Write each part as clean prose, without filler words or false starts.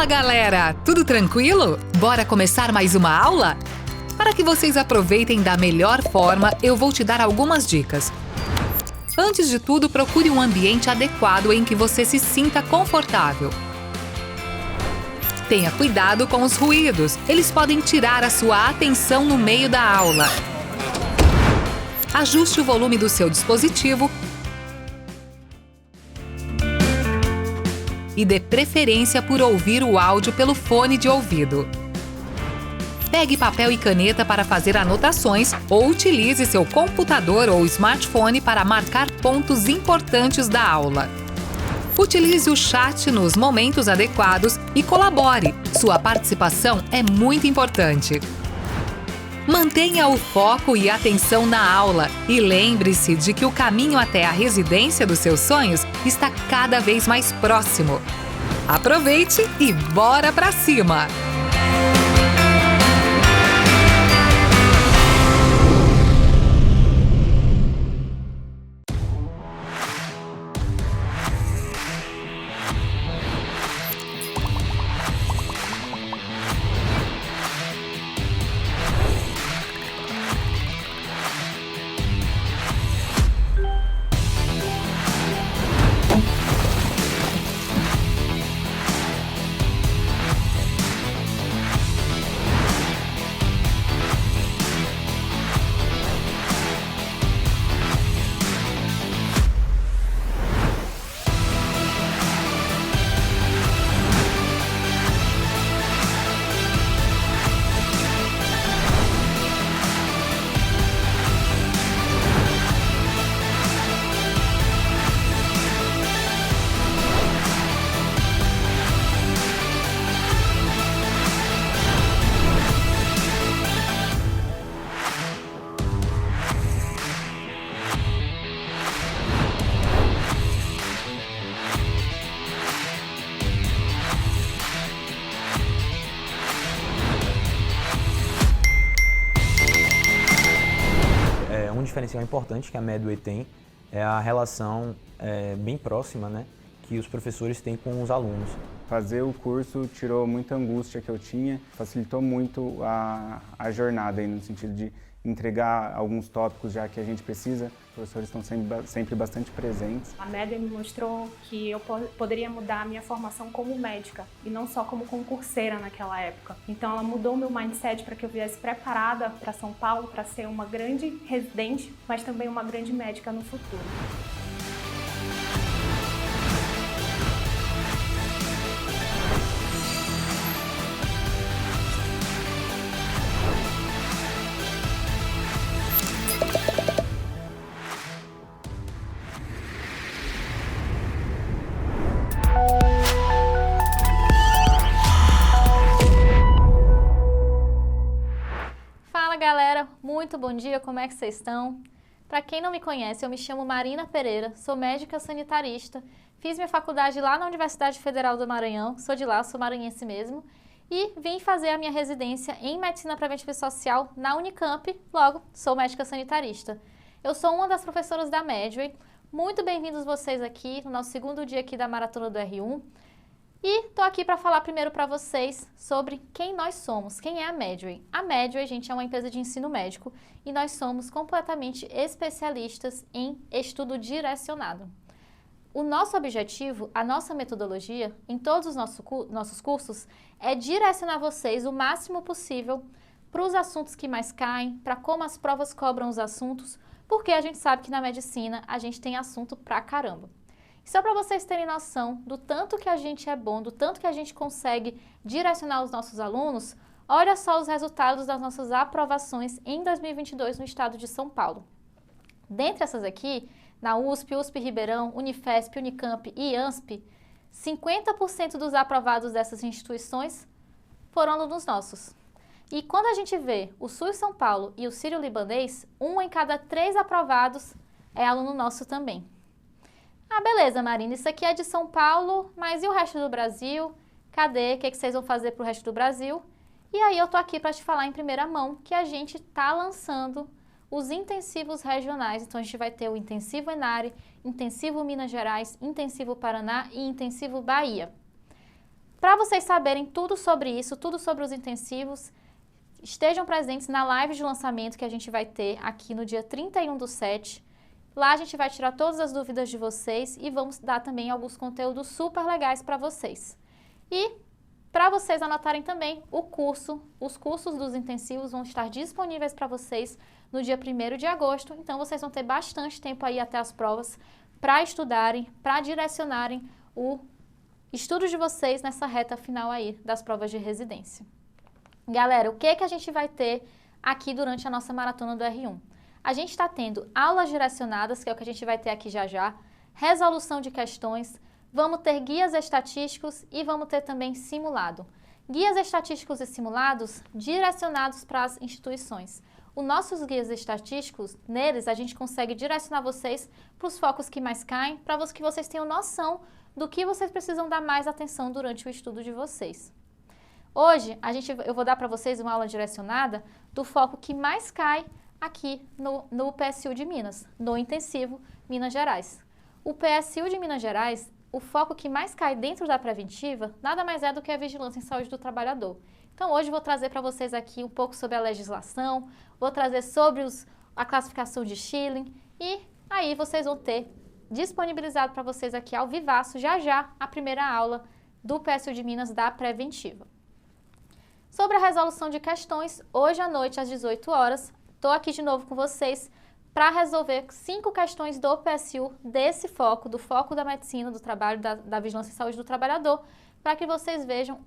Fala, galera! Tudo tranquilo? Bora começar mais uma aula? Para que vocês aproveitem da melhor forma, eu vou te dar algumas dicas. Antes de tudo, procure um ambiente adequado em que você se sinta confortável. Tenha cuidado com os ruídos, eles podem tirar a sua atenção no meio da aula. Ajuste o volume do seu dispositivo e dê preferência por ouvir o áudio pelo fone de ouvido. Pegue papel e caneta para fazer anotações ou utilize seu computador ou smartphone para marcar pontos importantes da aula. Utilize o chat nos momentos adequados e colabore. Sua participação é muito importante. Mantenha o foco e atenção na aula e lembre-se de que o caminho até a residência dos seus sonhos está cada vez mais próximo. Aproveite e bora pra cima! Um diferencial importante que a Medway tem é a relação bem próxima, né, que os professores têm com os alunos. Fazer o curso tirou muita angústia que eu tinha, facilitou muito a jornada aí, no sentido de entregar alguns tópicos já que a gente precisa. Os professores estão sempre bastante presentes. A Medway me mostrou que eu poderia mudar a minha formação como médica e não só como concurseira naquela época. Então ela mudou o meu mindset para que eu viesse preparada para São Paulo para ser uma grande residente, mas também uma grande médica no futuro. Fala galera, muito bom dia, como é que vocês estão? Para quem não me conhece, eu me chamo Marina Pereira, sou médica sanitarista, fiz minha faculdade lá na Universidade Federal do Maranhão, sou de lá, sou maranhense mesmo, e vim fazer a minha residência em Medicina Preventiva e Social na Unicamp, logo sou médica sanitarista. Eu sou uma das professoras da Medway, muito bem-vindos vocês aqui no nosso segundo dia aqui da Maratona do R1. E estou aqui para falar primeiro para vocês sobre quem nós somos, quem é a Medway. A Medway, gente, é uma empresa de ensino médico e nós somos completamente especialistas em estudo direcionado. O nosso objetivo, a nossa metodologia, em todos os nossos cursos, é direcionar vocês o máximo possível para os assuntos que mais caem, para como as provas cobram os assuntos, porque a gente sabe que na medicina a gente tem assunto pra caramba. Só para vocês terem noção do tanto que a gente é bom, do tanto que a gente consegue direcionar os nossos alunos, olha só os resultados das nossas aprovações em 2022 no estado de São Paulo. Dentre essas aqui, na USP, USP Ribeirão, Unifesp, Unicamp e ANSP, 50% dos aprovados dessas instituições foram alunos nossos. E quando a gente vê o SUS São Paulo e o Sírio-Libanês, 1 em cada 3 aprovados é aluno nosso também. Ah, beleza, Marina, isso aqui é de São Paulo, mas e o resto do Brasil? Cadê? O que vocês vão fazer para o resto do Brasil? E aí eu tô aqui para te falar em primeira mão que a gente tá lançando os intensivos regionais. Então a gente vai ter o intensivo Enare, intensivo Minas Gerais, intensivo Paraná e intensivo Bahia. Para vocês saberem tudo sobre isso, tudo sobre os intensivos, estejam presentes na live de lançamento que a gente vai ter aqui no dia 31/7. Lá a gente vai tirar todas as dúvidas de vocês e vamos dar também alguns conteúdos super legais para vocês. E para vocês anotarem também os cursos dos intensivos vão estar disponíveis para vocês no dia 1º de agosto, então vocês vão ter bastante tempo aí até as provas para estudarem, para direcionarem o estudo de vocês nessa reta final aí das provas de residência. Galera, o que a gente vai ter aqui durante a nossa maratona do R1? A gente está tendo aulas direcionadas, que é o que a gente vai ter aqui já já, resolução de questões, vamos ter guias estatísticos e vamos ter também simulado. Guias estatísticos e simulados direcionados para as instituições. Os nossos guias estatísticos, neles a gente consegue direcionar vocês para os focos que mais caem, para que vocês tenham noção do que vocês precisam dar mais atenção durante o estudo de vocês. Hoje, eu vou dar para vocês uma aula direcionada do foco que mais cai aqui no PSU de Minas, no intensivo Minas Gerais. O PSU de Minas Gerais, o foco que mais cai dentro da preventiva, nada mais é do que a vigilância em saúde do trabalhador. Então, hoje eu vou trazer para vocês aqui um pouco sobre a legislação, vou trazer sobre a classificação de Schilling e aí vocês vão ter disponibilizado para vocês aqui ao vivaço, já já, a primeira aula do PSU de Minas da preventiva. Sobre a resolução de questões, hoje à noite às 18 horas, estou aqui de novo com vocês para resolver 5 questões do PSU desse foco, do foco da medicina, do trabalho, da vigilância em saúde do trabalhador, para que vocês vejam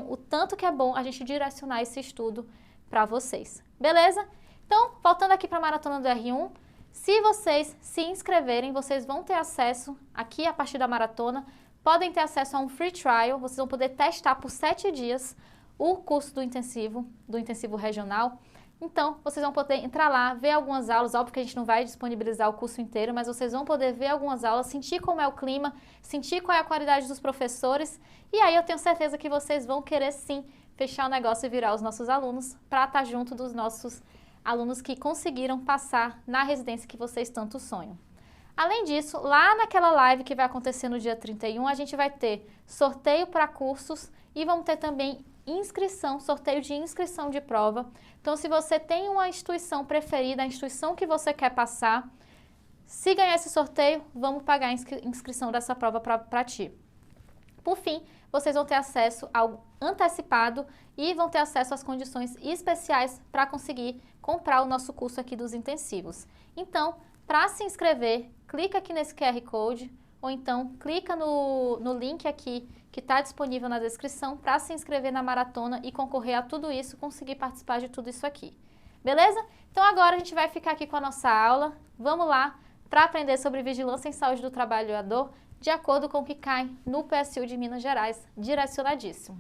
o tanto que é bom a gente direcionar esse estudo para vocês. Beleza? Então, voltando aqui para a maratona do R1, se vocês se inscreverem, vocês vão ter acesso, aqui a partir da maratona, podem ter acesso a um free trial, vocês vão poder testar por 7 dias o curso do intensivo regional. Então, vocês vão poder entrar lá, ver algumas aulas, óbvio que a gente não vai disponibilizar o curso inteiro, mas vocês vão poder ver algumas aulas, sentir como é o clima, sentir qual é a qualidade dos professores, e aí eu tenho certeza que vocês vão querer sim fechar o negócio e virar os nossos alunos para estar junto dos nossos alunos que conseguiram passar na residência que vocês tanto sonham. Além disso, lá naquela live que vai acontecer no dia 31, a gente vai ter sorteio para cursos e vamos ter também sorteio de inscrição de prova. Então, se você tem uma instituição preferida, a instituição que você quer passar, se ganhar esse sorteio, vamos pagar a inscrição dessa prova para ti. Por fim, vocês vão ter acesso ao antecipado e vão ter acesso às condições especiais para conseguir comprar o nosso curso aqui dos intensivos. Então, para se inscrever, clica aqui nesse QR Code, ou então clica no link aqui que está disponível na descrição para se inscrever na maratona e concorrer a tudo isso, conseguir participar de tudo isso aqui. Beleza? Então agora a gente vai ficar aqui com a nossa aula. Vamos lá para aprender sobre vigilância em saúde do trabalhador de acordo com o que cai no PSU de Minas Gerais, direcionadíssimo.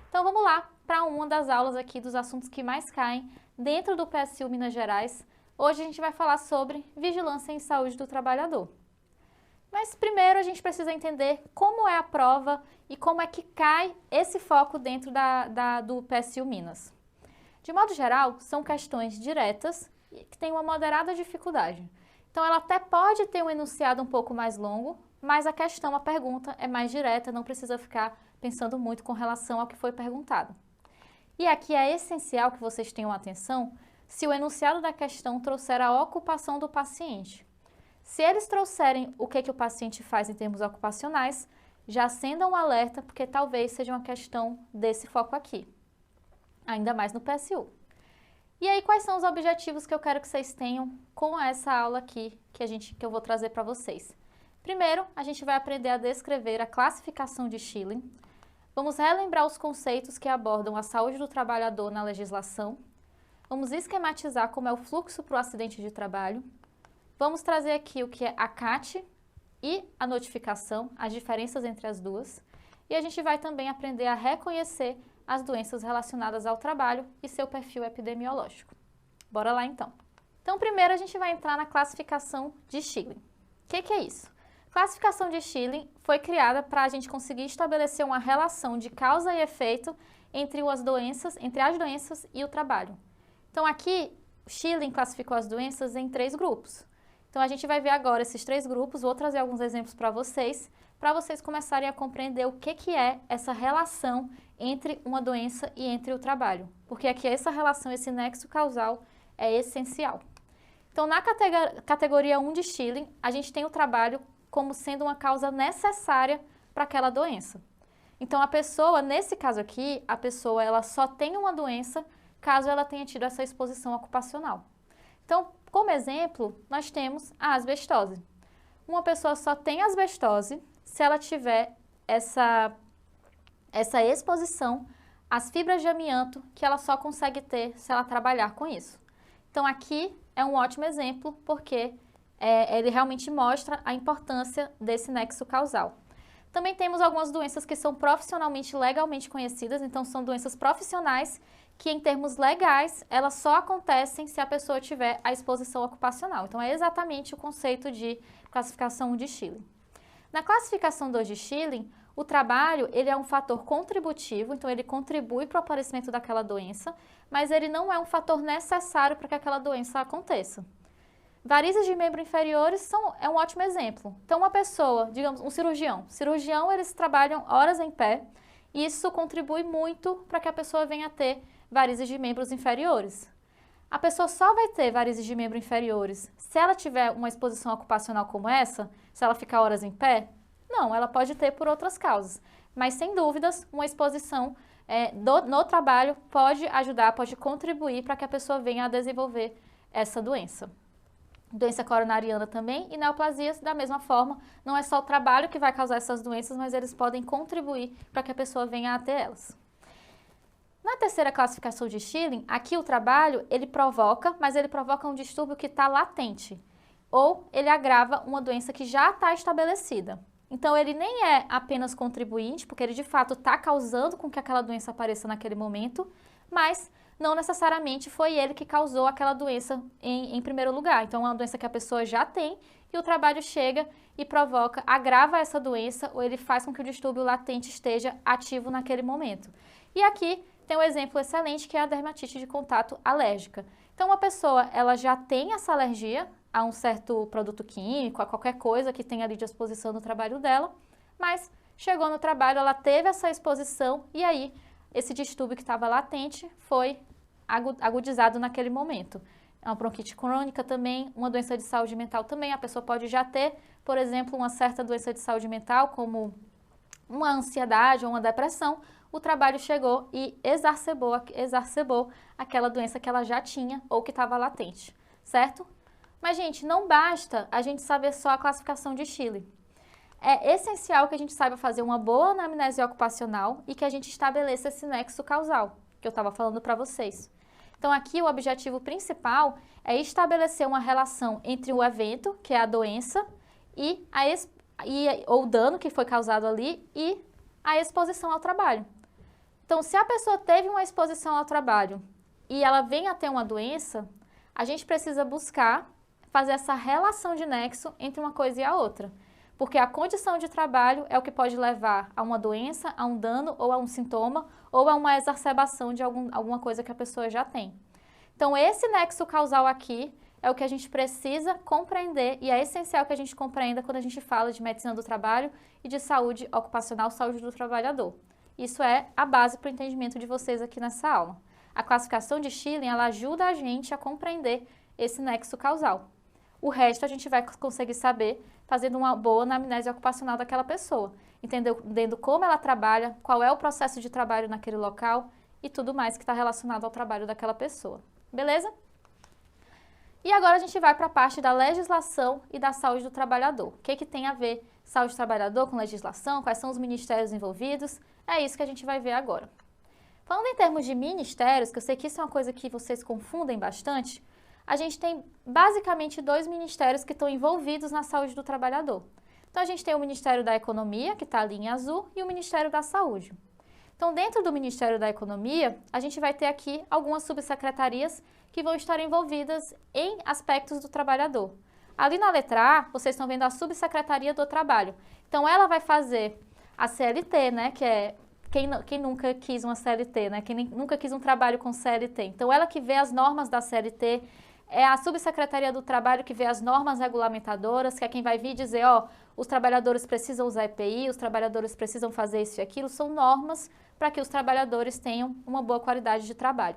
Então vamos lá para uma das aulas aqui dos assuntos que mais caem dentro do PSU Minas Gerais. Hoje a gente vai falar sobre vigilância em saúde do trabalhador. Mas primeiro a gente precisa entender como é a prova e como é que cai esse foco dentro do PSU Minas. De modo geral, são questões diretas que têm uma moderada dificuldade. Então ela até pode ter um enunciado um pouco mais longo, mas a pergunta é mais direta, não precisa ficar pensando muito com relação ao que foi perguntado. E aqui é essencial que vocês tenham atenção se o enunciado da questão trouxer a ocupação do paciente. Se eles trouxerem o que o paciente faz em termos ocupacionais, já acendam um alerta, porque talvez seja uma questão desse foco aqui, ainda mais no PSU. E aí, quais são os objetivos que eu quero que vocês tenham com essa aula aqui que eu vou trazer para vocês? Primeiro, a gente vai aprender a descrever a classificação de Schilling. Vamos relembrar os conceitos que abordam a saúde do trabalhador na legislação. Vamos esquematizar como é o fluxo para o acidente de trabalho. Vamos trazer aqui o que é a CAT e a notificação, as diferenças entre as duas. E a gente vai também aprender a reconhecer as doenças relacionadas ao trabalho e seu perfil epidemiológico. Bora lá então. Então, primeiro a gente vai entrar na classificação de Schilling. O que é isso? Classificação de Schilling foi criada para a gente conseguir estabelecer uma relação de causa e efeito entre as doenças e o trabalho. Então aqui, Schilling classificou as doenças em 3 grupos. Então, a gente vai ver agora esses 3 grupos, vou trazer alguns exemplos para vocês começarem a compreender o que é essa relação entre uma doença e entre o trabalho. Porque aqui essa relação, esse nexo causal é essencial. Então, na categoria 1 de Schilling, a gente tem o trabalho como sendo uma causa necessária para aquela doença. Então, a pessoa, nesse caso aqui, a pessoa ela só tem uma doença caso ela tenha tido essa exposição ocupacional. Então, como exemplo, nós temos a asbestose. Uma pessoa só tem asbestose se ela tiver essa exposição às fibras de amianto que ela só consegue ter se ela trabalhar com isso. Então, aqui é um ótimo exemplo porque ele realmente mostra a importância desse nexo causal. Também temos algumas doenças que são profissionalmente, legalmente conhecidas, então são doenças profissionais que, em termos legais, elas só acontecem se a pessoa tiver a exposição ocupacional. Então, é exatamente o conceito de classificação 1 de Schilling. Na classificação 2 de Schilling, o trabalho ele é um fator contributivo, então ele contribui para o aparecimento daquela doença, mas ele não é um fator necessário para que aquela doença aconteça. Varizes de membros inferiores é um ótimo exemplo. Então, uma pessoa, digamos, um cirurgião eles trabalham horas em pé, e isso contribui muito para que a pessoa venha a ter varizes de membros inferiores. A pessoa só vai ter varizes de membros inferiores se ela tiver uma exposição ocupacional como essa, se ela ficar horas em pé? Não, ela pode ter por outras causas. Mas, sem dúvidas, uma exposição no trabalho pode ajudar, pode contribuir para que a pessoa venha a desenvolver essa doença. Doença coronariana também e neoplasias da mesma forma. Não é só o trabalho que vai causar essas doenças, mas eles podem contribuir para que a pessoa venha a ter elas. Na terceira classificação de Schilling, aqui o trabalho, ele provoca, mas ele provoca um distúrbio que está latente, ou ele agrava uma doença que já está estabelecida. Então, ele nem é apenas contribuinte, porque ele de fato está causando com que aquela doença apareça naquele momento, mas não necessariamente foi ele que causou aquela doença em primeiro lugar. Então, é uma doença que a pessoa já tem e o trabalho chega e provoca, agrava essa doença, ou ele faz com que o distúrbio latente esteja ativo naquele momento. E aqui tem um exemplo excelente que é a dermatite de contato alérgica. Então, uma pessoa, ela já tem essa alergia a um certo produto químico, a qualquer coisa que tenha ali de exposição no trabalho dela, mas chegou no trabalho, ela teve essa exposição e aí esse distúrbio que estava latente foi agudizado naquele momento. É uma bronquite crônica também, uma doença de saúde mental também, a pessoa pode já ter, por exemplo, uma certa doença de saúde mental, como uma ansiedade ou uma depressão, o trabalho chegou e exacerbou aquela doença que ela já tinha ou que estava latente, certo? Mas, gente, não basta a gente saber só a classificação de Schilling. É essencial que a gente saiba fazer uma boa anamnese ocupacional e que a gente estabeleça esse nexo causal, que eu estava falando para vocês. Então, aqui o objetivo principal é estabelecer uma relação entre o evento, que é a doença, ou o dano que foi causado ali, e a exposição ao trabalho. Então, se a pessoa teve uma exposição ao trabalho e ela vem a ter uma doença, a gente precisa buscar fazer essa relação de nexo entre uma coisa e a outra. Porque a condição de trabalho é o que pode levar a uma doença, a um dano ou a um sintoma ou a uma exacerbação de alguma coisa que a pessoa já tem. Então, esse nexo causal aqui é o que a gente precisa compreender e é essencial que a gente compreenda quando a gente fala de medicina do trabalho e de saúde ocupacional, saúde do trabalhador. Isso é a base para o entendimento de vocês aqui nessa aula. A classificação de Schilling, ela ajuda a gente a compreender esse nexo causal. O resto a gente vai conseguir saber fazendo uma boa anamnese ocupacional daquela pessoa, entendendo como ela trabalha, qual é o processo de trabalho naquele local e tudo mais que está relacionado ao trabalho daquela pessoa. Beleza? E agora a gente vai para a parte da legislação e da saúde do trabalhador. O que tem a ver saúde do trabalhador com legislação? Quais são os ministérios envolvidos? É isso que a gente vai ver agora. Falando em termos de ministérios, que eu sei que isso é uma coisa que vocês confundem bastante, a gente tem basicamente 2 ministérios que estão envolvidos na saúde do trabalhador. Então, a gente tem o Ministério da Economia, que está ali em azul, e o Ministério da Saúde. Então, dentro do Ministério da Economia, a gente vai ter aqui algumas subsecretarias que vão estar envolvidas em aspectos do trabalhador. Ali na letra A, vocês estão vendo a Subsecretaria do Trabalho. Então, ela vai fazer a CLT, né, que é quem nunca quis uma CLT, né, quem nunca quis um trabalho com CLT. Então, ela que vê as normas da CLT, é a Subsecretaria do Trabalho que vê as normas regulamentadoras, que é quem vai vir dizer, os trabalhadores precisam usar EPI, os trabalhadores precisam fazer isso e aquilo, são normas para que os trabalhadores tenham uma boa qualidade de trabalho.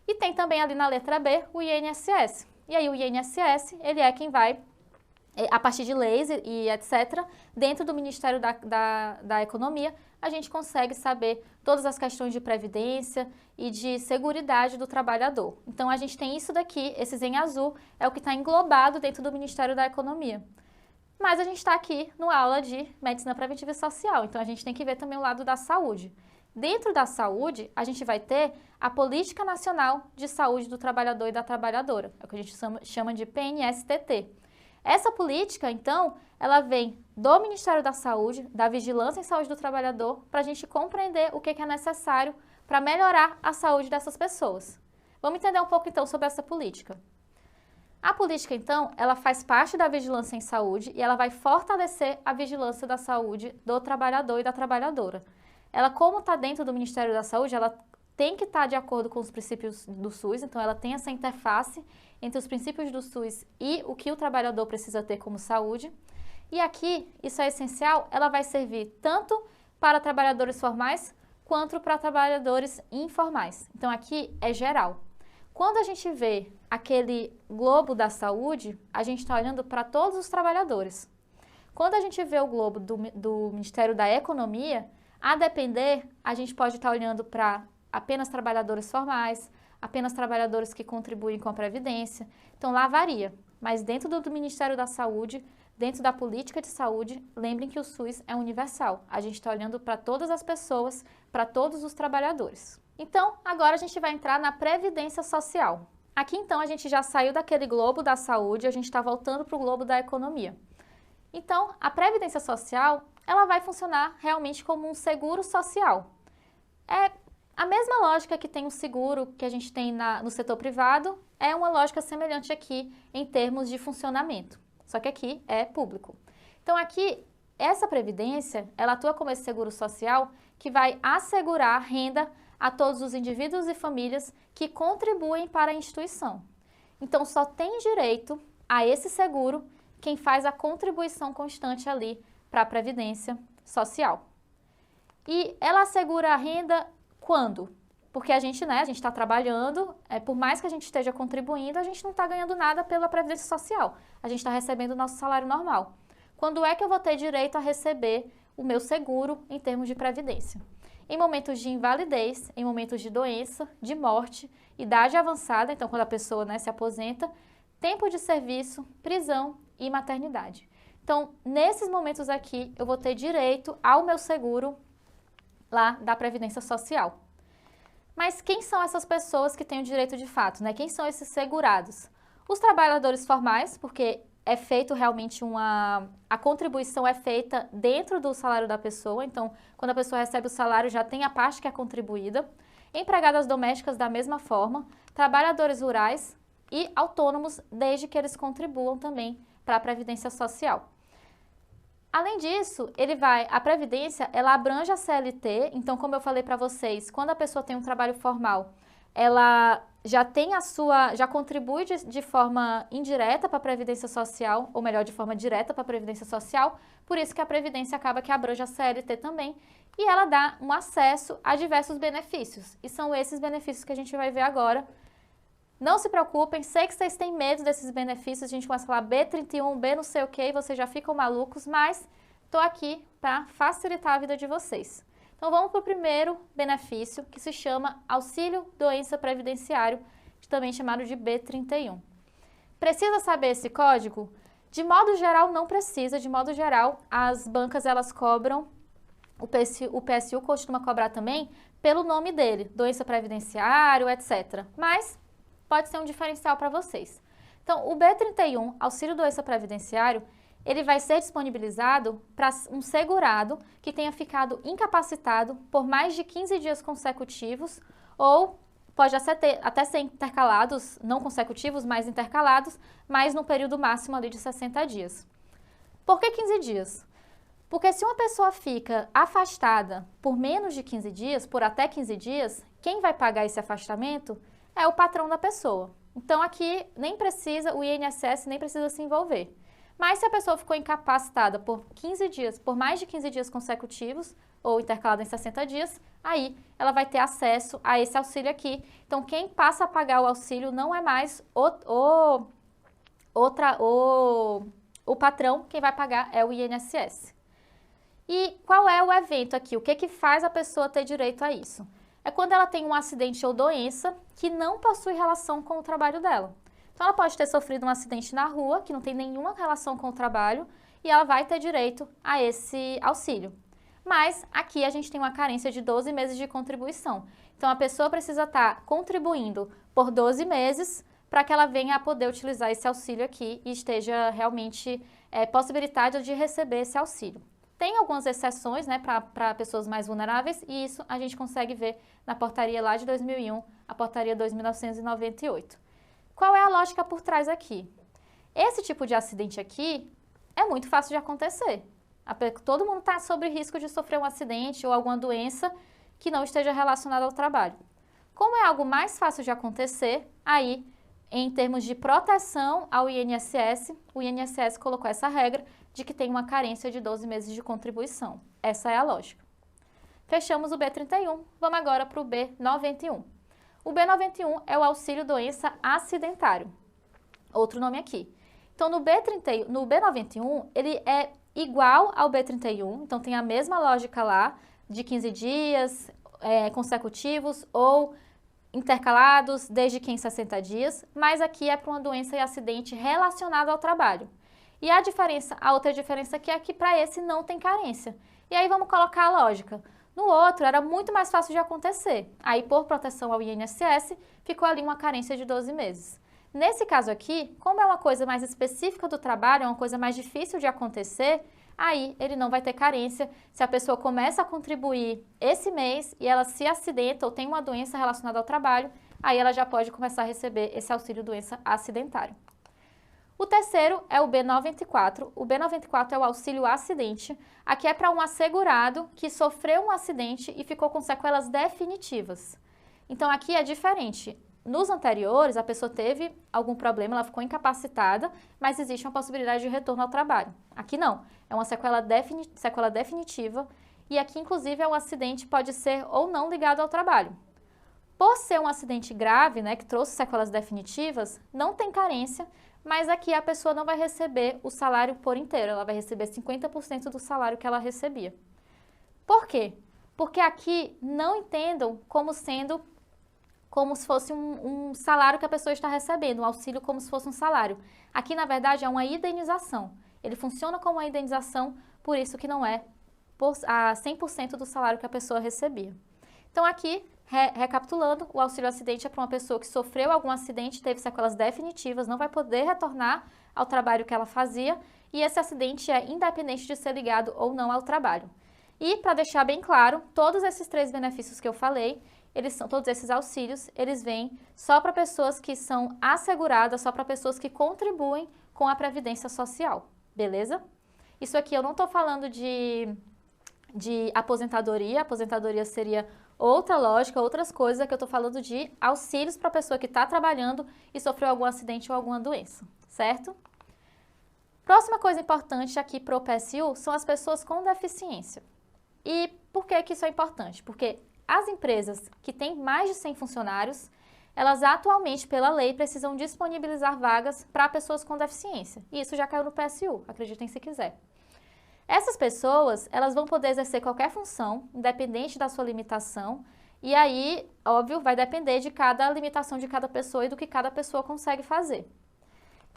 E tem também ali na letra B o INSS. E aí o INSS, ele é quem vai, a partir de leis e etc., dentro do Ministério da Economia, a gente consegue saber todas as questões de previdência e de seguridade do trabalhador. Então, a gente tem isso daqui, esses em azul, é o que está englobado dentro do Ministério da Economia. Mas a gente está aqui numa aula de Medicina Preventiva e Social, então a gente tem que ver também o lado da saúde. Dentro da saúde, a gente vai ter a Política Nacional de Saúde do Trabalhador e da Trabalhadora, é o que a gente chama de PNSTT. Essa política, então, ela vem do Ministério da Saúde, da Vigilância em Saúde do Trabalhador, para a gente compreender o que é necessário para melhorar a saúde dessas pessoas. Vamos entender um pouco, então, sobre essa política. A política, então, ela faz parte da vigilância em saúde e ela vai fortalecer a vigilância da saúde do trabalhador e da trabalhadora. Ela, como está dentro do Ministério da Saúde, ela tem que estar de acordo com os princípios do SUS, então ela tem essa interface entre os princípios do SUS e o que o trabalhador precisa ter como saúde. E aqui, isso é essencial, ela vai servir tanto para trabalhadores formais quanto para trabalhadores informais. Então aqui é geral. Quando a gente vê aquele globo da saúde, a gente está olhando para todos os trabalhadores. Quando a gente vê o globo do Ministério da Economia, a depender, a gente pode estar olhando para apenas trabalhadores formais, apenas trabalhadores que contribuem com a Previdência. Então, lá varia. Mas dentro do Ministério da Saúde, dentro da política de saúde, lembrem que o SUS é universal. A gente está olhando para todas as pessoas, para todos os trabalhadores. Então, agora a gente vai entrar na Previdência Social. Aqui, então, a gente já saiu daquele globo da saúde, a gente está voltando para o globo da economia. Então, a Previdência Social, ela vai funcionar realmente como um seguro social. É a mesma lógica que tem o seguro que a gente tem no setor privado, é uma lógica semelhante aqui em termos de funcionamento, só que aqui é público. Então aqui, essa previdência, ela atua como esse seguro social que vai assegurar renda a todos os indivíduos e famílias que contribuem para a instituição. Então só tem direito a esse seguro quem faz a contribuição constante ali para a previdência social. E ela assegura a renda quando? Porque a gente está trabalhando, por mais que a gente esteja contribuindo, a gente não está ganhando nada pela Previdência Social. A gente está recebendo o nosso salário normal. Quando é que eu vou ter direito a receber o meu seguro em termos de previdência? Em momentos de invalidez, em momentos de doença, de morte, idade avançada, então quando a pessoa se aposenta, tempo de serviço, prisão e maternidade. Então, nesses momentos aqui, eu vou ter direito ao meu seguro lá da Previdência Social. Mas quem são essas pessoas que têm o direito de fato, né? Quem são esses segurados? Os trabalhadores formais, porque é feito realmente a contribuição é feita dentro do salário da pessoa, então quando a pessoa recebe o salário já tem a parte que é contribuída. Empregadas domésticas da mesma forma, trabalhadores rurais e autônomos, desde que eles contribuam também para a Previdência Social. Além disso, a Previdência, ela abrange a CLT, então como eu falei para vocês, quando a pessoa tem um trabalho formal, ela já contribui de forma indireta para a Previdência Social, ou melhor, de forma direta para a Previdência Social, por isso que a Previdência acaba que abrange a CLT também, e ela dá um acesso a diversos benefícios, e são esses benefícios que a gente vai ver agora. Não se preocupem, sei que vocês têm medo desses benefícios, a gente começa a falar B31, B não sei o que, e vocês já ficam malucos, mas estou aqui para facilitar a vida de vocês. Então vamos para o primeiro benefício, que se chama Auxílio Doença Previdenciário, também chamado de B31. Precisa saber esse código? De modo geral, não precisa, de modo geral, as bancas elas cobram, o PSU costuma cobrar também pelo nome dele, doença previdenciário, etc. Mas pode ser um diferencial para vocês. Então, o B31, Auxílio Doença Previdenciário, ele vai ser disponibilizado para um segurado que tenha ficado incapacitado por mais de 15 dias consecutivos ou pode até ser intercalados, não consecutivos, mas intercalados, mas no período máximo ali de 60 dias. Por que 15 dias? Porque se uma pessoa fica afastada por menos de 15 dias, por até 15 dias, quem vai pagar esse afastamento é o patrão da pessoa. Então aqui nem precisa, o INSS nem precisa se envolver. Mas se a pessoa ficou incapacitada por 15 dias, por mais de 15 dias consecutivos, ou intercalado em 60 dias, aí ela vai ter acesso a esse auxílio aqui. Então quem passa a pagar o auxílio não é mais o patrão, quem vai pagar é o INSS. E qual é o evento aqui? O que que faz a pessoa ter direito a isso? É quando ela tem um acidente ou doença que não possui relação com o trabalho dela. Então ela pode ter sofrido um acidente na rua, que não tem nenhuma relação com o trabalho, e ela vai ter direito a esse auxílio. Mas aqui a gente tem uma carência de 12 meses de contribuição. Então a pessoa precisa estar contribuindo por 12 meses para que ela venha a poder utilizar esse auxílio aqui e esteja realmente possibilitada de receber esse auxílio. Tem algumas exceções, né, para pessoas mais vulneráveis, e isso a gente consegue ver na portaria lá de 2001, a portaria 2.998. Qual é a lógica por trás aqui? Esse tipo de acidente aqui é muito fácil de acontecer. Todo mundo está sob risco de sofrer um acidente ou alguma doença que não esteja relacionada ao trabalho. Como é algo mais fácil de acontecer, aí, em termos de proteção ao INSS, o INSS colocou essa regra de que tem uma carência de 12 meses de contribuição. Essa é a lógica. Fechamos o B31, vamos agora para o B91. O B91 é o auxílio doença acidentário, outro nome aqui. Então, no B91, ele é igual ao B31, então tem a mesma lógica lá, de 15 dias consecutivos ou intercalados desde 15 a 60 dias, mas aqui é para uma doença e acidente relacionado ao trabalho. E a outra diferença aqui é que para esse não tem carência. E aí vamos colocar a lógica. No outro era muito mais fácil de acontecer. Aí por proteção ao INSS ficou ali uma carência de 12 meses. Nesse caso aqui, como é uma coisa mais específica do trabalho, é uma coisa mais difícil de acontecer, aí ele não vai ter carência. Se a pessoa começa a contribuir esse mês e ela se acidenta ou tem uma doença relacionada ao trabalho, aí ela já pode começar a receber esse auxílio doença acidentário. O terceiro é o B94. O B94 é o auxílio acidente. Aqui é para um assegurado que sofreu um acidente e ficou com sequelas definitivas. Então aqui é diferente. Nos anteriores, a pessoa teve algum problema, ela ficou incapacitada, mas existe uma possibilidade de retorno ao trabalho. Aqui não, é uma sequela definitiva e aqui, inclusive, é um acidente pode ser ou não ligado ao trabalho. Por ser um acidente grave, né, que trouxe sequelas definitivas, não tem carência, mas aqui a pessoa não vai receber o salário por inteiro, ela vai receber 50% do salário que ela recebia. Por quê? Porque aqui não entendam como se fosse um salário que a pessoa está recebendo, um auxílio como se fosse um salário. Aqui, na verdade, é uma indenização. Ele funciona como uma indenização, por isso que não é a 100% do salário que a pessoa recebia. Então, aqui, recapitulando, o auxílio acidente é para uma pessoa que sofreu algum acidente, teve sequelas definitivas, não vai poder retornar ao trabalho que ela fazia, e esse acidente é independente de ser ligado ou não ao trabalho. E, para deixar bem claro, todos esses 3 benefícios que eu falei, todos esses auxílios, eles vêm só para pessoas que são asseguradas, só para pessoas que contribuem com a Previdência Social, beleza? Isso aqui eu não estou falando de aposentadoria, aposentadoria seria outra lógica, outras coisas, que eu estou falando de auxílios para a pessoa que está trabalhando e sofreu algum acidente ou alguma doença, certo? Próxima coisa importante aqui para o PSU são as pessoas com deficiência. E por que isso é importante? Porque as empresas que têm mais de 100 funcionários, elas atualmente, pela lei, precisam disponibilizar vagas para pessoas com deficiência. E isso já caiu no PSU, acreditem se quiser. Essas pessoas, elas vão poder exercer qualquer função, independente da sua limitação, e aí, óbvio, vai depender de cada limitação de cada pessoa e do que cada pessoa consegue fazer.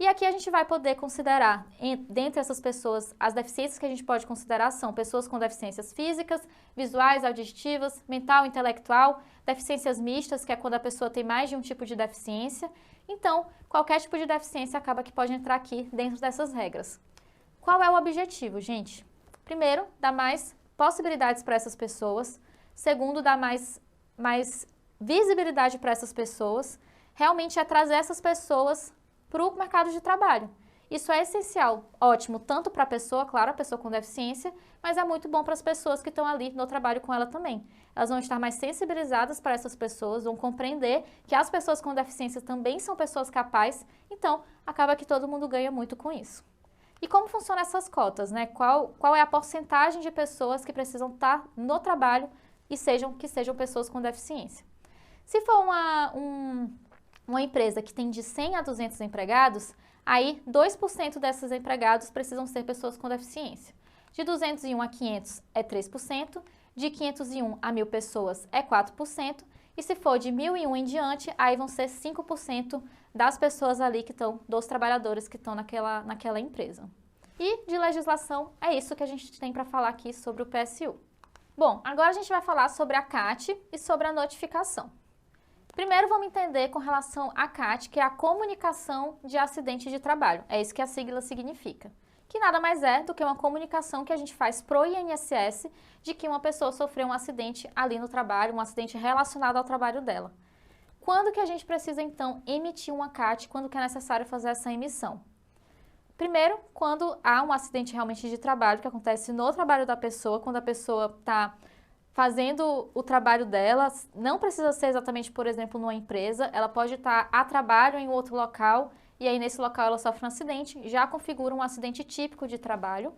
E aqui a gente vai poder considerar, dentre essas pessoas, as deficiências que a gente pode considerar são pessoas com deficiências físicas, visuais, auditivas, mental, intelectual, deficiências mistas, que é quando a pessoa tem mais de um tipo de deficiência. Então, qualquer tipo de deficiência acaba que pode entrar aqui dentro dessas regras. Qual é o objetivo, gente? Primeiro, dar mais possibilidades para essas pessoas. Segundo, dar mais visibilidade para essas pessoas. Realmente é trazer essas pessoas para o mercado de trabalho. Isso é essencial, ótimo, tanto para a pessoa, claro, a pessoa com deficiência, mas é muito bom para as pessoas que estão ali no trabalho com ela também. Elas vão estar mais sensibilizadas para essas pessoas, vão compreender que as pessoas com deficiência também são pessoas capazes, então acaba que todo mundo ganha muito com isso. E como funcionam essas cotas, né? Qual é a porcentagem de pessoas que precisam estar no trabalho e que sejam pessoas com deficiência? Se for uma empresa que tem de 100 a 200 empregados, aí 2% desses empregados precisam ser pessoas com deficiência. De 201 a 500 é 3%, de 501 a 1.000 pessoas é 4%, e se for de 1.001 em diante, aí vão ser 5% das pessoas ali que estão, dos trabalhadores que estão naquela empresa. E de legislação, é isso que a gente tem para falar aqui sobre o PSU. Bom, agora a gente vai falar sobre a CAT e sobre a notificação. Primeiro vamos entender com relação à CAT, que é a comunicação de acidente de trabalho. É isso que a sigla significa. Que nada mais é do que uma comunicação que a gente faz pro INSS de que uma pessoa sofreu um acidente ali no trabalho, um acidente relacionado ao trabalho dela. Quando que a gente precisa, então, emitir uma CAT? Quando que é necessário fazer essa emissão? Primeiro, quando há um acidente realmente de trabalho, que acontece no trabalho da pessoa, quando a pessoa está fazendo o trabalho dela, não precisa ser exatamente, por exemplo, numa empresa, ela pode estar a trabalho em outro local, e aí nesse local ela sofre um acidente, já configura um acidente típico de trabalho.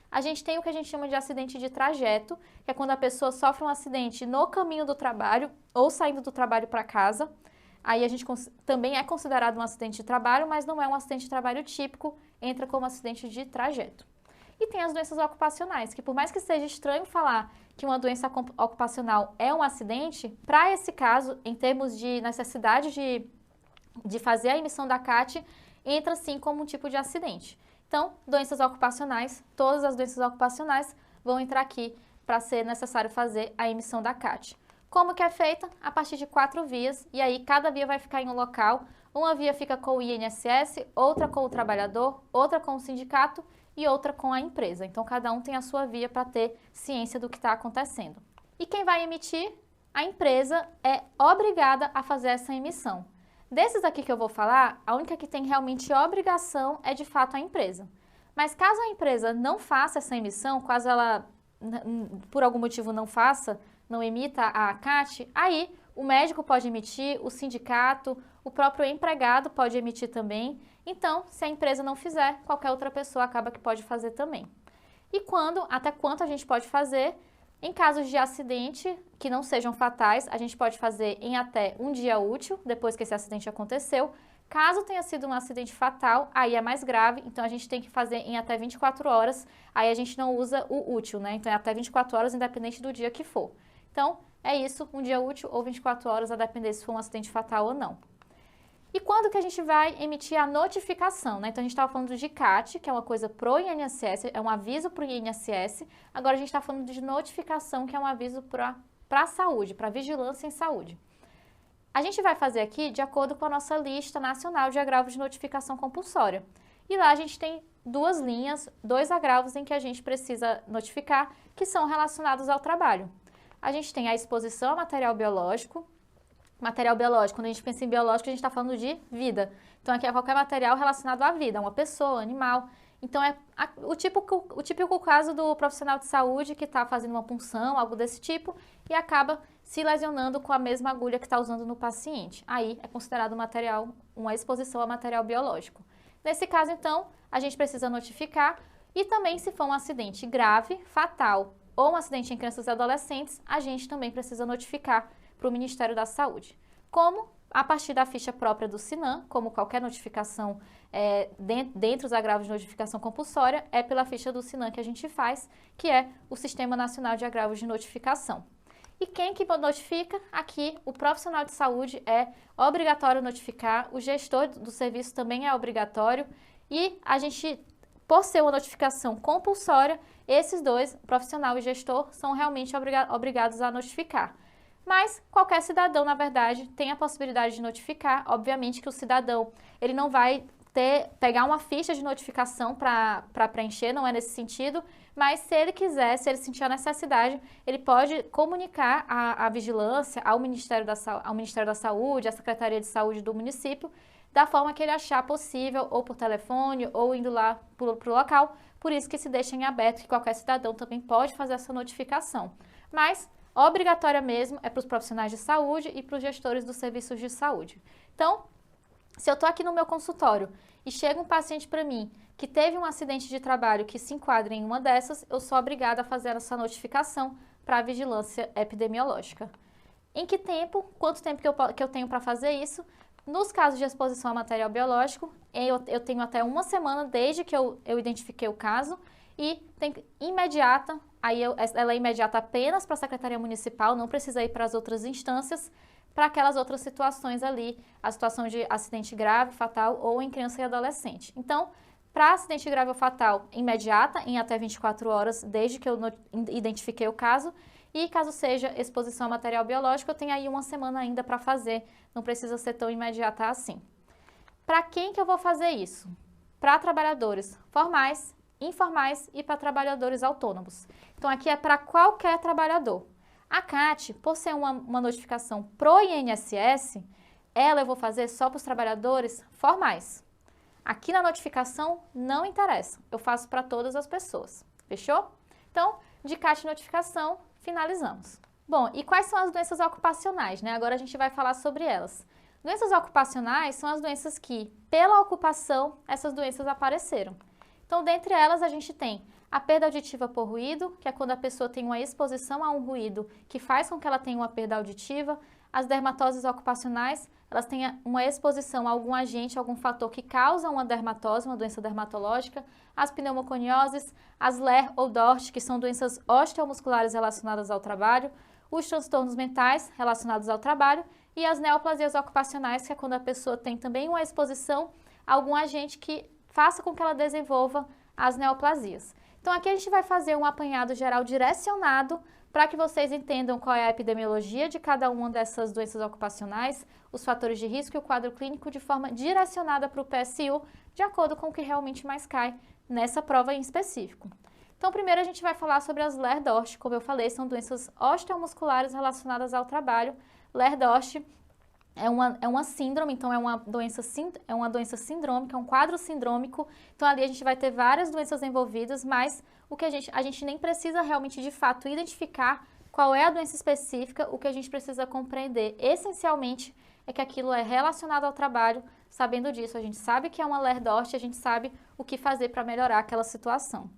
A gente tem o que a gente chama de acidente de trajeto, que é quando a pessoa sofre um acidente no caminho do trabalho ou saindo do trabalho para casa. Aí a gente também é considerado um acidente de trabalho, mas não é um acidente de trabalho típico, entra como acidente de trajeto. E tem as doenças ocupacionais, que por mais que seja estranho falar que uma doença ocupacional é um acidente, para esse caso, em termos de necessidade de fazer a emissão da CAT, entra sim como um tipo de acidente. Então, doenças ocupacionais, todas as doenças ocupacionais vão entrar aqui para ser necessário fazer a emissão da CAT. Como que é feita? A partir de 4 vias, e aí cada via vai ficar em um local. Uma via fica com o INSS, outra com o trabalhador, outra com o sindicato e outra com a empresa. Então, cada um tem a sua via para ter ciência do que está acontecendo. E quem vai emitir? A empresa é obrigada a fazer essa emissão. Desses aqui que eu vou falar, a única que tem realmente obrigação é de fato a empresa. Mas caso a empresa não faça essa emissão, caso ela por algum motivo não emita a CAT, aí o médico pode emitir, o sindicato, o próprio empregado pode emitir também. Então, se a empresa não fizer, qualquer outra pessoa acaba que pode fazer também. E até quanto a gente pode fazer? Em casos de acidente que não sejam fatais, a gente pode fazer em até um dia útil, depois que esse acidente aconteceu. Caso tenha sido um acidente fatal, aí é mais grave, então a gente tem que fazer em até 24 horas, aí a gente não usa o útil, né? Então é até 24 horas, independente do dia que for. Então, é isso, um dia útil ou 24 horas, a depender se for um acidente fatal ou não. E quando que a gente vai emitir a notificação, né? Então, a gente estava falando de CAT, que é uma coisa pro INSS, é um aviso pro INSS. Agora, a gente está falando de notificação, que é um aviso para a saúde, para vigilância em saúde. A gente vai fazer aqui de acordo com a nossa lista nacional de agravos de notificação compulsória. E lá a gente tem 2 linhas, 2 agravos em que a gente precisa notificar, que são relacionados ao trabalho. A gente tem a exposição a material biológico. Material biológico, quando a gente pensa em biológico, a gente está falando de vida. Então, aqui é qualquer material relacionado à vida, uma pessoa, animal. Então, é o típico caso do profissional de saúde que está fazendo uma punção, algo desse tipo, e acaba se lesionando com a mesma agulha que está usando no paciente. Aí, é considerado uma exposição a material biológico. Nesse caso, então, a gente precisa notificar, e também se for um acidente grave, fatal, ou um acidente em crianças e adolescentes, a gente também precisa notificar para o Ministério da Saúde. Como? A partir da ficha própria do SINAM, como qualquer notificação dentre os agravos de notificação compulsória, é pela ficha do SINAM que a gente faz, que é o Sistema Nacional de Agravos de Notificação. E quem que notifica? Aqui, o profissional de saúde é obrigatório notificar, o gestor do serviço também é obrigatório, e a gente, por ser uma notificação compulsória, esses dois, profissional e gestor, são realmente obrigados a notificar. Mas qualquer cidadão, na verdade, tem a possibilidade de notificar. Obviamente que o cidadão, ele não vai pegar uma ficha de notificação para preencher, não é nesse sentido, mas se ele quiser, se ele sentir a necessidade, ele pode comunicar à vigilância, ao Ministério da Saúde, à Secretaria de Saúde do município, da forma que ele achar possível, ou por telefone, ou indo lá para o local. Por isso que se deixa em aberto, que qualquer cidadão também pode fazer essa notificação. Mas, obrigatória mesmo, é para os profissionais de saúde e para os gestores dos serviços de saúde. Então, se eu estou aqui no meu consultório e chega um paciente para mim que teve um acidente de trabalho que se enquadra em uma dessas, eu sou obrigada a fazer essa notificação para a vigilância epidemiológica. Em que tempo? Quanto tempo que eu tenho para fazer isso? Nos casos de exposição a material biológico, eu tenho até uma semana desde que eu identifiquei o caso e tem imediata, ela é imediata apenas para a Secretaria Municipal, não precisa ir para as outras instâncias, para aquelas outras situações ali, a situação de acidente grave, fatal ou em criança e adolescente. Então, para acidente grave ou fatal, imediata, em até 24 horas, desde que eu identifiquei o caso, e caso seja exposição a material biológico, eu tenho aí uma semana ainda para fazer, não precisa ser tão imediata assim. Para quem que eu vou fazer isso? Para trabalhadores formais, informais e para trabalhadores autônomos. Então, aqui é para qualquer trabalhador. A CAT, por ser uma notificação pro INSS, eu vou fazer só para os trabalhadores formais. Aqui na notificação não interessa, eu faço para todas as pessoas, fechou? Então, de CAT notificação, finalizamos. Bom, e quais são as doenças ocupacionais, né? Agora a gente vai falar sobre elas. Doenças ocupacionais são as doenças que, pela ocupação, essas doenças apareceram. Então, dentre elas, a gente tem a perda auditiva por ruído, que é quando a pessoa tem uma exposição a um ruído que faz com que ela tenha uma perda auditiva. As dermatoses ocupacionais, elas têm uma exposição a algum agente, algum fator que causa uma dermatose, uma doença dermatológica. As pneumoconioses, as LER ou DORT, que são doenças osteomusculares relacionadas ao trabalho. Os transtornos mentais relacionados ao trabalho. E as neoplasias ocupacionais, que é quando a pessoa tem também uma exposição a algum agente que faça com que ela desenvolva as neoplasias. Então, aqui a gente vai fazer um apanhado geral direcionado para que vocês entendam qual é a epidemiologia de cada uma dessas doenças ocupacionais, os fatores de risco e o quadro clínico de forma direcionada para o PSU, de acordo com o que realmente mais cai nessa prova em específico. Então, primeiro a gente vai falar sobre as LER-DORT, como eu falei, são doenças osteomusculares relacionadas ao trabalho. LER-DORT é uma síndrome, então é uma doença sindrômica, é um quadro sindrômico. Então ali a gente vai ter várias doenças envolvidas, mas o que a gente nem precisa realmente de fato identificar qual é a doença específica. O que a gente precisa compreender essencialmente é que aquilo é relacionado ao trabalho. Sabendo disso, a gente sabe que é uma LER-DORT, a gente sabe o que fazer para melhorar aquela situação.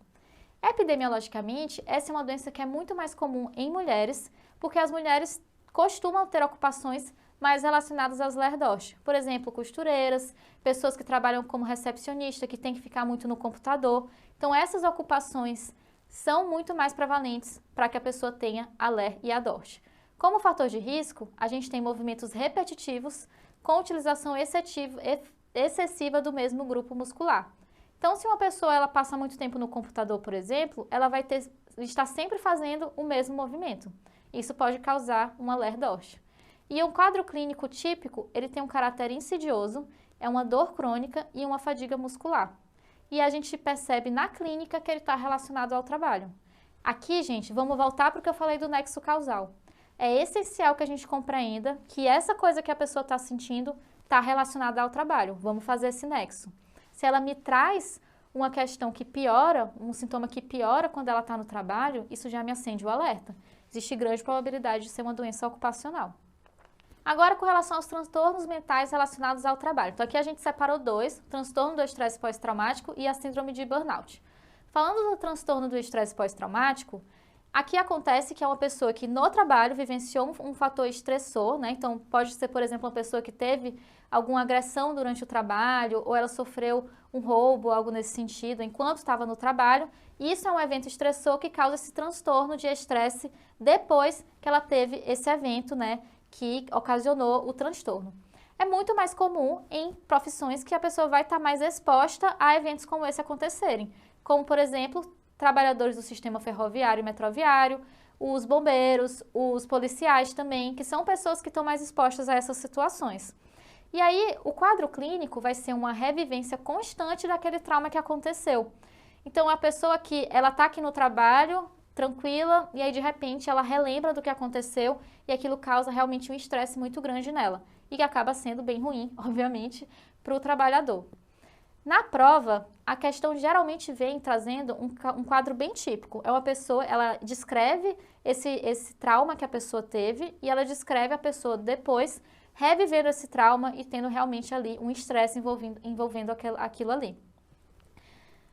Epidemiologicamente, essa é uma doença que é muito mais comum em mulheres, porque as mulheres costumam ter ocupações mais relacionadas às LER-DORT. Por exemplo, costureiras, pessoas que trabalham como recepcionista, que tem que ficar muito no computador. Então, essas ocupações são muito mais prevalentes para que a pessoa tenha a LER e a DORT. Como fator de risco, a gente tem movimentos repetitivos com utilização excessiva do mesmo grupo muscular. Então, se uma pessoa ela passa muito tempo no computador, por exemplo, ela vai estar sempre fazendo o mesmo movimento. Isso pode causar uma LER-DORT. E um quadro clínico típico, ele tem um caráter insidioso, é uma dor crônica e uma fadiga muscular. E a gente percebe na clínica que ele está relacionado ao trabalho. Aqui, gente, vamos voltar para o que eu falei do nexo causal. É essencial que a gente compreenda que essa coisa que a pessoa está sentindo está relacionada ao trabalho. Vamos fazer esse nexo. Se ela me traz uma questão que piora, um sintoma que piora quando ela está no trabalho, isso já me acende o alerta. Existe grande probabilidade de ser uma doença ocupacional. Agora, com relação aos transtornos mentais relacionados ao trabalho. Então, aqui a gente separou dois, o transtorno do estresse pós-traumático e a síndrome de burnout. Falando do transtorno do estresse pós-traumático, aqui acontece que é uma pessoa que no trabalho vivenciou um fator estressor, né? Então, pode ser, por exemplo, uma pessoa que teve alguma agressão durante o trabalho ou ela sofreu um roubo, algo nesse sentido, enquanto estava no trabalho. Isso é um evento estressor que causa esse transtorno de estresse depois que ela teve esse evento, né? Que ocasionou o transtorno. É muito mais comum em profissões que a pessoa vai estar mais exposta a eventos como esse acontecerem, como, por exemplo, trabalhadores do sistema ferroviário e metroviário, os bombeiros, os policiais também, que são pessoas que estão mais expostas a essas situações. E aí, o quadro clínico vai ser uma revivência constante daquele trauma que aconteceu. Então, a pessoa que ela está aqui no trabalho, tranquila, e aí de repente ela relembra do que aconteceu e aquilo causa realmente um estresse muito grande nela. e que acaba sendo bem ruim, obviamente, para o trabalhador. Na prova, a questão geralmente vem trazendo um quadro bem típico. É uma pessoa, ela descreve esse trauma que a pessoa teve e ela descreve a pessoa depois revivendo esse trauma e tendo realmente ali um estresse envolvendo aquilo ali.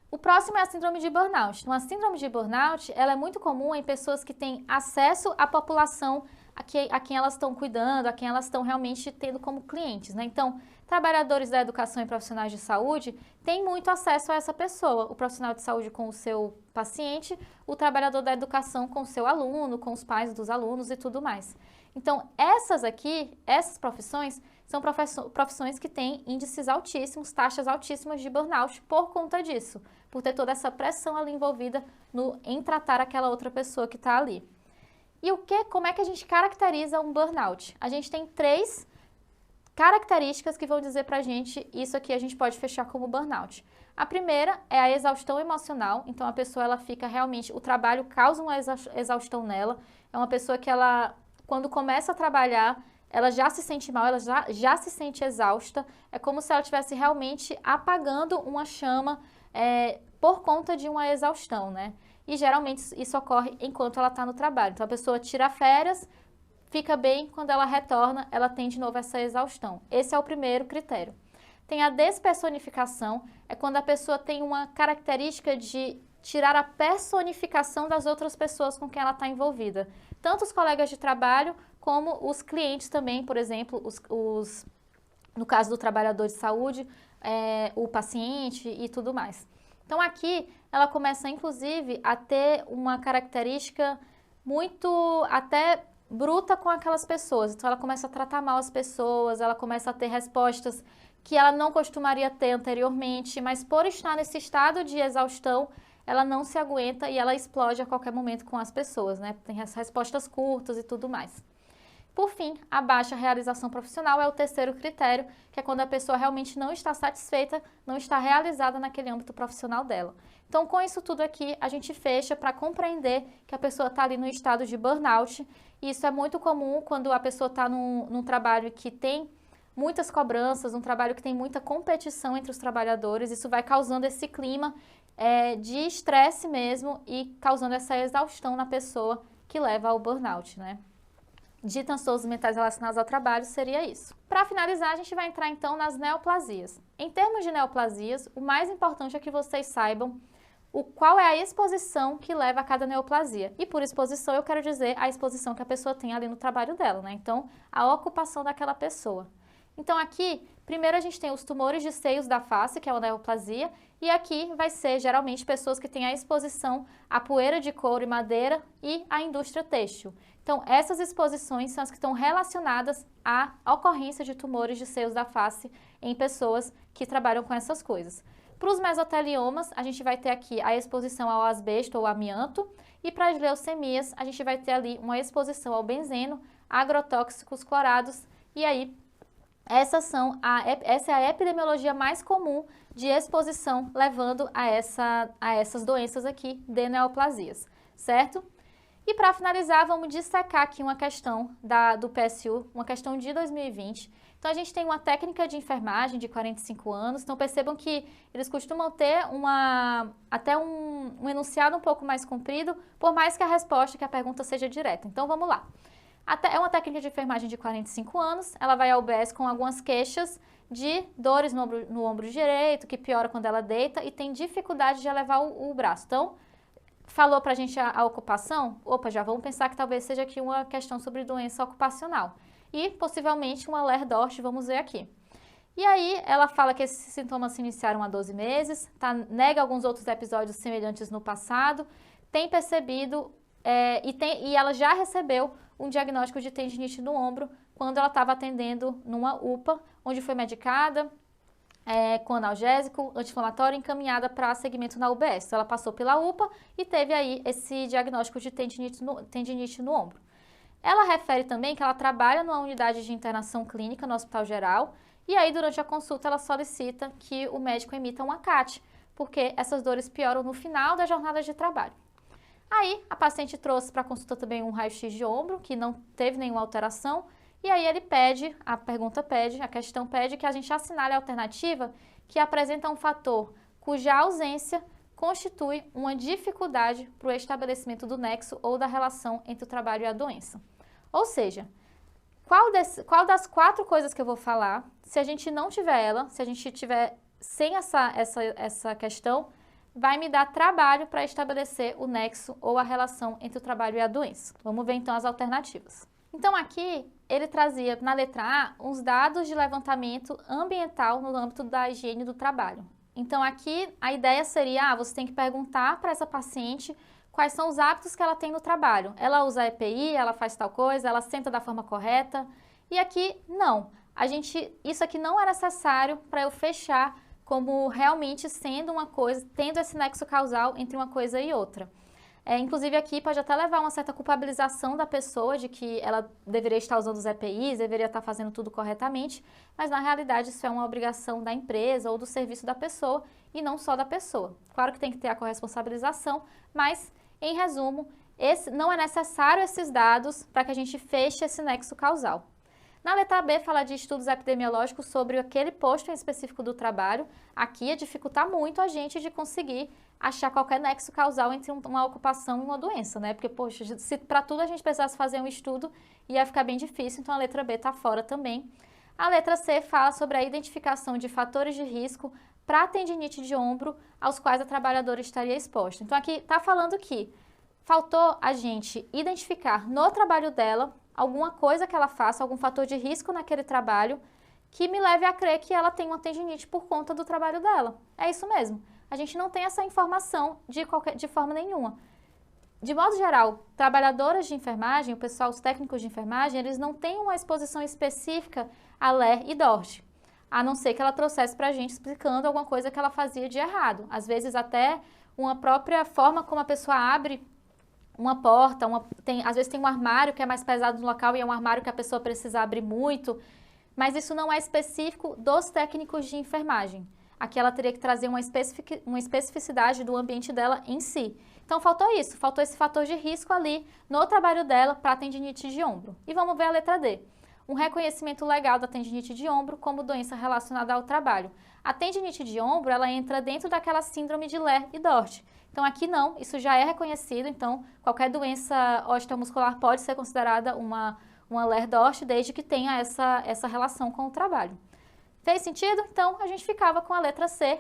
O próximo é a síndrome de burnout. Então, a síndrome de burnout, ela é muito comum em pessoas que têm acesso à população a quem elas estão cuidando, a quem elas estão realmente tendo como clientes, né? Então, trabalhadores da educação e profissionais de saúde têm muito acesso a essa pessoa. O profissional de saúde com o seu paciente, o trabalhador da educação com o seu aluno, com os pais dos alunos e tudo mais. Então, essas profissões são profissões que têm índices altíssimos, taxas altíssimas de burnout por conta disso, por ter toda essa pressão ali envolvida em tratar aquela outra pessoa que está ali. E como é que a gente caracteriza um burnout? A gente tem 3 características que vão dizer pra gente isso aqui a gente pode fechar como burnout. A primeira é a exaustão emocional, então a pessoa ela fica realmente, o trabalho causa uma exaustão nela, é uma pessoa que ela, quando começa a trabalhar, ela já se sente mal, ela já se sente exausta, é como se ela estivesse realmente apagando uma chama por conta de uma exaustão, né? E geralmente isso ocorre enquanto ela está no trabalho. Então a pessoa tira férias, fica bem, quando ela retorna, ela tem de novo essa exaustão. Esse é o primeiro critério. Tem a despersonificação, é quando a pessoa tem uma característica de tirar a personificação das outras pessoas com quem ela está envolvida. Tanto os colegas de trabalho, como os clientes também, por exemplo, no caso do trabalhador de saúde, o paciente e tudo mais. Então aqui ela começa inclusive a ter uma característica muito até bruta com aquelas pessoas. Então ela começa a tratar mal as pessoas, ela começa a ter respostas que ela não costumaria ter anteriormente, mas por estar nesse estado de exaustão, ela não se aguenta e ela explode a qualquer momento com as pessoas, né? Tem as respostas curtas e tudo mais. Por fim, a baixa realização profissional é o terceiro critério, que é quando a pessoa realmente não está satisfeita, não está realizada naquele âmbito profissional dela. Então, com isso tudo aqui, a gente fecha para compreender que a pessoa está ali no estado de burnout. E isso é muito comum quando a pessoa está num trabalho que tem muitas cobranças, um trabalho que tem muita competição entre os trabalhadores. Isso vai causando esse clima de estresse mesmo e causando essa exaustão na pessoa que leva ao burnout, né? De transtornos mentais relacionados ao trabalho seria isso. Para finalizar, a gente vai entrar então nas neoplasias. Em termos de neoplasias, o mais importante é que vocês saibam qual é a exposição que leva a cada neoplasia. E por exposição eu quero dizer a exposição que a pessoa tem ali no trabalho dela, né? Então, a ocupação daquela pessoa. Então aqui, primeiro a gente tem os tumores de seios da face, que é uma neoplasia, e aqui vai ser geralmente pessoas que têm a exposição à poeira de couro e madeira e à indústria têxtil. Então essas exposições são as que estão relacionadas à ocorrência de tumores de seios da face em pessoas que trabalham com essas coisas. Para os mesoteliomas, a gente vai ter aqui a exposição ao asbesto ou amianto, e para as leucemias, a gente vai ter ali uma exposição ao benzeno, agrotóxicos clorados, e aí essa é a epidemiologia mais comum de exposição levando a essas doenças aqui de neoplasias, certo? E para finalizar, vamos dissecar aqui uma questão do PSU, uma questão de 2020. Então a gente tem uma técnica de enfermagem de 45 anos, então percebam que eles costumam ter até um enunciado um pouco mais comprido, por mais que a resposta, que a pergunta seja direta. Então vamos lá. É uma técnica de enfermagem de 45 anos, ela vai ao UBS com algumas queixas de dores no ombro direito, que piora quando ela deita e tem dificuldade de elevar o braço. Então, falou pra gente a ocupação, já vamos pensar que talvez seja aqui uma questão sobre doença ocupacional. E possivelmente uma Ler-Dort, vamos ver aqui. E aí, ela fala que esses sintomas se iniciaram há 12 meses, nega alguns outros episódios semelhantes no passado, tem percebido e ela já recebeu um diagnóstico de tendinite no ombro quando ela estava atendendo numa UPA, onde foi medicada com analgésico, anti-inflamatório, encaminhada para segmento na UBS. Então, ela passou pela UPA e teve aí esse diagnóstico de tendinite no ombro. Ela refere também que ela trabalha numa unidade de internação clínica no Hospital Geral e aí durante a consulta ela solicita que o médico emita um ACAT, porque essas dores pioram no final da jornada de trabalho. Aí a paciente trouxe para a consulta também um raio-x de ombro, que não teve nenhuma alteração, E aí a questão pede que a gente assinale a alternativa que apresenta um fator cuja ausência constitui uma dificuldade para o estabelecimento do nexo ou da relação entre o trabalho e a doença. Ou seja, qual das 4 coisas que eu vou falar, se a gente não tiver ela, se a gente tiver sem essa questão, vai me dar trabalho para estabelecer o nexo ou a relação entre o trabalho e a doença. Vamos ver então as alternativas. Então aqui ele trazia na letra A uns dados de levantamento ambiental no âmbito da higiene do trabalho. Então aqui a ideia seria, você tem que perguntar para essa paciente quais são os hábitos que ela tem no trabalho. Ela usa EPI, ela faz tal coisa, ela senta da forma correta. E aqui não. Isso aqui não é necessário para eu fechar como realmente sendo uma coisa, tendo esse nexo causal entre uma coisa e outra. Inclusive aqui pode até levar uma certa culpabilização da pessoa de que ela deveria estar usando os EPIs, deveria estar fazendo tudo corretamente, mas na realidade isso é uma obrigação da empresa ou do serviço da pessoa e não só da pessoa. Claro que tem que ter a corresponsabilização, mas em resumo, não é necessário esses dados para que a gente feche esse nexo causal. Na letra B, fala de estudos epidemiológicos sobre aquele posto em específico do trabalho. Aqui ia dificultar muito a gente de conseguir achar qualquer nexo causal entre uma ocupação e uma doença, né? Porque, poxa, se para tudo a gente precisasse fazer um estudo, ia ficar bem difícil, então a letra B está fora também. A letra C fala sobre a identificação de fatores de risco para a tendinite de ombro aos quais a trabalhadora estaria exposta. Então aqui está falando que faltou a gente identificar no trabalho dela alguma coisa que ela faça, algum fator de risco naquele trabalho que me leve a crer que ela tem uma tendinite por conta do trabalho dela. É isso mesmo. A gente não tem essa informação de forma nenhuma. De modo geral, trabalhadoras de enfermagem, o pessoal, os técnicos de enfermagem, eles não têm uma exposição específica a LER e DORT, a não ser que ela trouxesse para a gente explicando alguma coisa que ela fazia de errado. Às vezes até uma própria forma como a pessoa abre uma porta, às vezes tem um armário que é mais pesado no local e é um armário que a pessoa precisa abrir muito, mas isso não é específico dos técnicos de enfermagem. Aqui ela teria que trazer uma especificidade do ambiente dela em si. Então faltou isso, faltou esse fator de risco ali no trabalho dela para a tendinite de ombro. E vamos ver a letra D. Um reconhecimento legal da tendinite de ombro como doença relacionada ao trabalho. A tendinite de ombro, ela entra dentro daquela síndrome de LER e DORT. Então aqui não, isso já é reconhecido, então qualquer doença osteomuscular pode ser considerada uma LER-DORT desde que tenha essa relação com o trabalho. Fez sentido? Então a gente ficava com a letra C.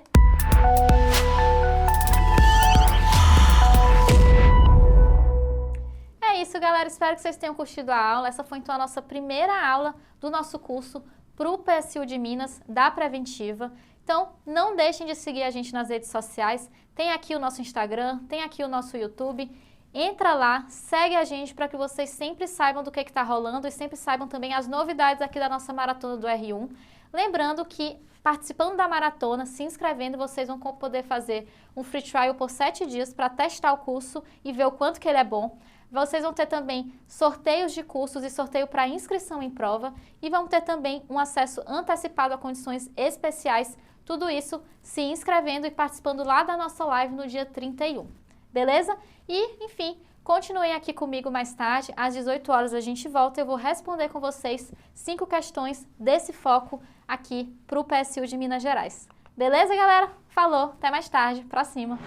É isso, galera. Espero que vocês tenham curtido a aula. Essa foi então a nossa primeira aula do nosso curso para o PSU de Minas da Preventiva. Então, não deixem de seguir a gente nas redes sociais. Tem aqui o nosso Instagram, tem aqui o nosso YouTube. Entra lá, segue a gente para que vocês sempre saibam do que está rolando e sempre saibam também as novidades aqui da nossa maratona do R1. Lembrando que, participando da maratona, se inscrevendo, vocês vão poder fazer um free trial por 7 dias para testar o curso e ver o quanto que ele é bom. Vocês vão ter também sorteios de cursos e sorteio para inscrição em prova e vão ter também um acesso antecipado a condições especiais. Tudo isso se inscrevendo e participando lá da nossa live no dia 31. Beleza? E, enfim, continuem aqui comigo mais tarde. Às 18 horas a gente volta e eu vou responder com vocês 5 questões desse foco aqui para o PSU de Minas Gerais. Beleza, galera? Falou, até mais tarde. Pra cima!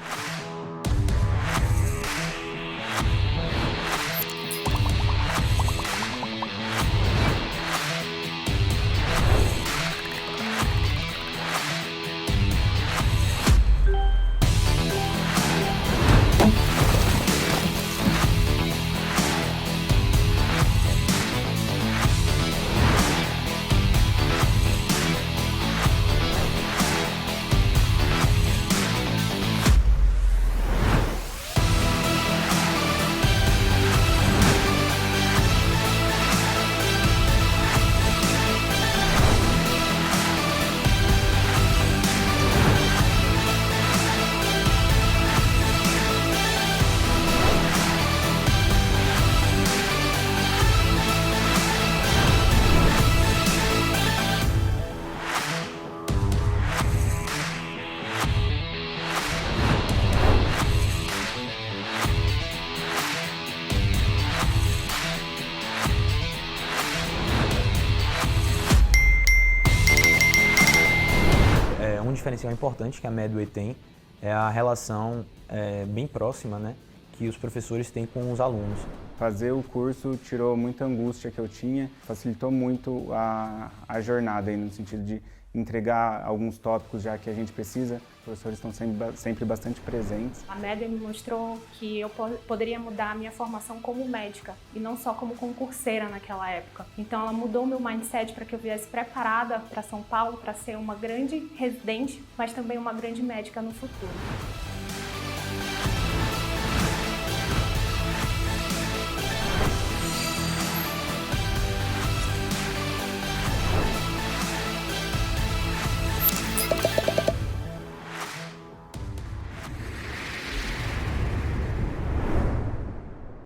diferencial importante que a Medway tem é a relação bem próxima, né, que os professores têm com os alunos. Fazer o curso tirou muita angústia que eu tinha, facilitou muito a jornada, aí, no sentido de entregar alguns tópicos já que a gente precisa. Os professores estão sempre bastante presentes. A Medway me mostrou que eu poderia mudar a minha formação como médica e não só como concurseira naquela época. Então ela mudou o meu mindset para que eu viesse preparada para São Paulo, para ser uma grande residente, mas também uma grande médica no futuro.